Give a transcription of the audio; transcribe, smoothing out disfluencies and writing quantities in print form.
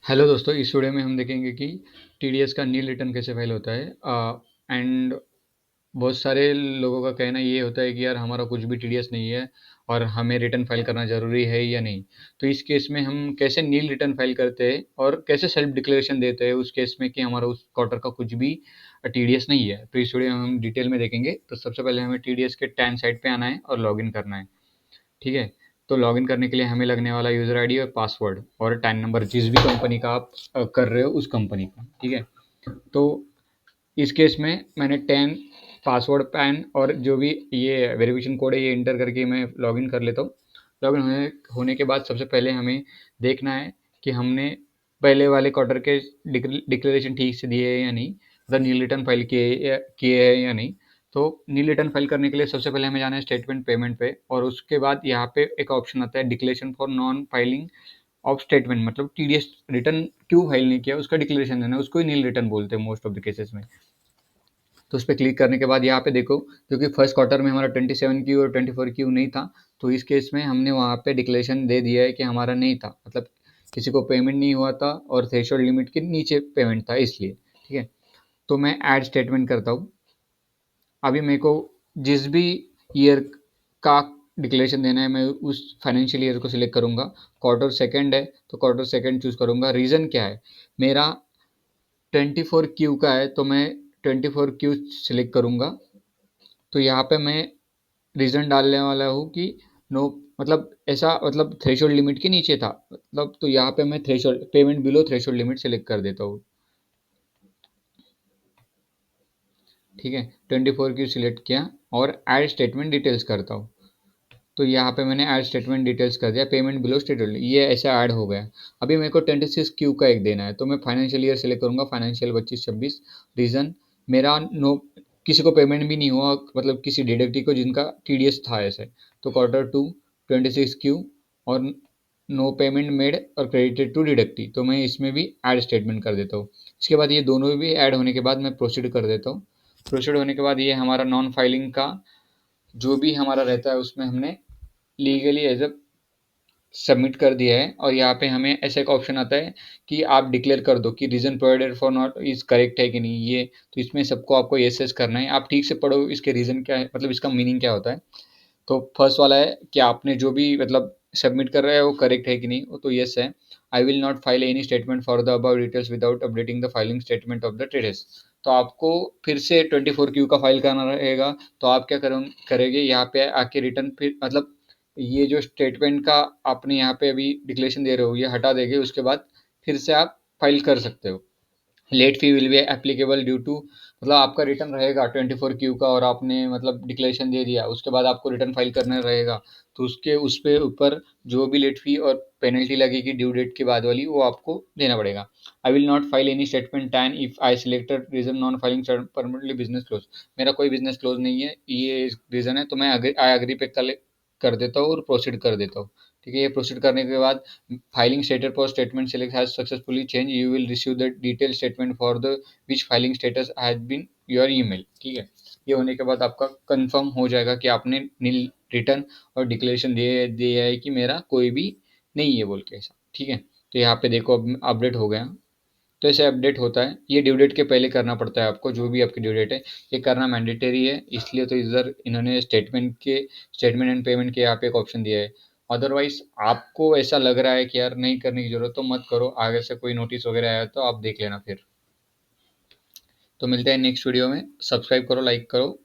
Hello दोस्तों, इस video में हम देखेंगे कि टीडीएस का नील रिटर्न कैसे फाइल होता है। एंड बहुत सारे लोगों का कहना ये होता है कि यार हमारा कुछ भी टीडीएस नहीं है और हमें रिटर्न फाइल करना ज़रूरी है या नहीं। तो इस केस में हम कैसे नील रिटर्न फाइल करते हैं और कैसे सेल्फ डिक्लेरेशन देते हैं उस केस में कि हमारा उस क्वार्टर का कुछ भी टीडीएस नहीं है। तो इस वीडियो में हम डिटेल में देखेंगे। तो सबसे पहले हमें टीडीएस के टैन साइट पे आना है और लॉगिन करना है। ठीक है। तो लॉगिन करने के लिए हमें लगने वाला यूज़र आईडी और पासवर्ड और टैन नंबर जिस भी कंपनी का आप कर रहे हो उस कंपनी का। ठीक है। तो इस केस में मैंने टैन पासवर्ड पैन और जो भी ये वेरिफिकेशन कोड है ये इंटर करके मैं लॉगिन कर लेता हूँ। लॉगिन होने के बाद सबसे पहले हमें देखना है कि हमने पहले वाले क्वार्टर के डिक्लेरेशन ठीक से दिए है या नहीं, मतलब नील रिटर्न फाइल किए है या नहीं। तो नील रिटर्न फाइल करने के लिए सबसे पहले हमें जाना है स्टेटमेंट पेमेंट पे, और उसके बाद यहाँ पे एक ऑप्शन आता है declaration for non filing of statement, मतलब टीडीएस रिटर्न क्यों फाइल नहीं किया उसका डिक्लेरेशन देना है, उसको ही नील रिटर्न बोलते हैं मोस्ट ऑफ द केसेस में। तो उस पर क्लिक करने के बाद यहाँ पे देखो, क्योंकि फर्स्ट क्वार्टर में हमारा 27 क्यू और 24 क्यू नहीं था, तो इस केस में हमने वहाँ पे डिक्लेरेशन दे दिया है कि हमारा नहीं था, मतलब किसी को पेमेंट नहीं हुआ था और थ्रेशोल्ड लिमिट के नीचे पेमेंट था इसलिए। ठीक है। तो मैं ऐड स्टेटमेंट करता हूँ। अभी मेरे को जिस भी ईयर का डिक्लेरेशन देना है मैं उस फाइनेंशियल ईयर को सिलेक्ट करूँगा। क्वार्टर सेकंड है तो क्वार्टर सेकंड चूज़ करूँगा। रीज़न क्या है, मेरा 24 क्यू का है तो मैं 24 क्यू सिलेक्ट करूँगा। तो यहाँ पे मैं रीज़न डालने वाला हूँ कि नो, मतलब ऐसा, मतलब थ्रेशोल्ड लिमिट के नीचे था, मतलब तो यहाँ पे मैं threshold payment below threshold limit select कर देता हूँ। ठीक है। 24 क्यू सिलेक्ट किया और ऐड स्टेटमेंट डिटेल्स करता हूँ। तो यहाँ पे मैंने ऐड स्टेटमेंट डिटेल्स कर दिया, पेमेंट बिलो स्टेटमेंट, ये ऐसे ऐड हो गया। अभी मेरे को 26 क्यू का एक देना है तो मैं फाइनेंशियल ईयर सेलेक्ट करूँगा, फाइनेंशियल 25-26। रीज़न, मेरा नो, किसी को पेमेंट भी नहीं हुआ, मतलब किसी डिडक्टी को जिनका टीडीएस था ऐसे। तो क्वार्टर टू 26 क्यू और नो पेमेंट मेड और क्रेडिटेड टू डिडक्टी, तो मैं इसमें भी ऐड स्टेटमेंट कर देता हूँ। इसके बाद ये दोनों भी ऐड होने के बाद मैं प्रोसीड कर देता हूँ। प्रोसीड होने के बाद ये हमारा नॉन फाइलिंग का जो भी हमारा रहता है उसमें हमने लीगली एज अ सबमिट कर दिया है। और यहाँ पे हमें ऐसा एक ऑप्शन आता है कि आप डिक्लेयर कर दो कि reason provided for not is correct है कि नहीं ये। तो इसमें सबको आपको यस यस करना है। आप ठीक से पढ़ो इसके रीज़न क्या है, मतलब इसका मीनिंग क्या होता है। तो फर्स्ट वाला है कि आपने जो भी मतलब सबमिट कर रहा है वो करेक्ट है कि नहीं, वो तो यस है। आई will not file any statement for the above details without updating the filing statement of the traders. तो आपको फिर से 24 क्यू का फाइल करना रहेगा। तो आप क्या करेंगे, यहाँ पे आके रिटर्न, फिर मतलब ये जो स्टेटमेंट का आपने यहाँ पे अभी डिक्लेरेशन दे रहे हो ये हटा देंगे, उसके बाद फिर से आप फाइल कर सकते हो। Late fee will be applicable due to, मतलब आपका रिटर्न रहेगा 24 क्यू का और आपने मतलब डिक्लेरेशन दे दिया, उसके बाद आपको रिटर्न फाइल करना रहेगा। तो उसके उस पे ऊपर जो भी लेट फी और पेनल्टी लगेगी ड्यू डेट के बाद वाली वो आपको देना पड़ेगा। I will not file any statement TAN if I selected reason non filing permanently business close. मेरा कोई बिजनेस क्लोज नहीं है, ये रीज़न है, तो मैं आई एग्री पे कर देता हूँ और प्रोसीड कर देता हूँ। ठीक है। ये प्रोसीड करने के बाद filing status for statement select has successfully change, you will receive the detail statement for the which filing status has been your email. ठीक है। ये होने के बाद आपका कंफर्म हो जाएगा कि आपने नील रिटर्न और डिक्लेरेशन दे दिया है कि मेरा कोई भी नहीं है बोल के ऐसा। ठीक है। तो यहाँ पे देखो अब अपडेट हो गया। तो ऐसे अपडेट होता है, ये ड्यू डेट के पहले करना पड़ता है आपको, जो भी आपकी ड्यू डेट है ये करना मैंडेटरी है, इसलिए तो इधर इन्होंने स्टेटमेंट एंड पेमेंट के यहाँ पे एक ऑप्शन दिया है। अदरवाइज आपको ऐसा लग रहा है कि यार नहीं करने की जरूरत तो मत करो, आगे से कोई नोटिस वगैरह आया तो आप देख लेना फिर। तो मिलते हैं नेक्स्ट वीडियो में, सब्सक्राइब करो, लाइक करो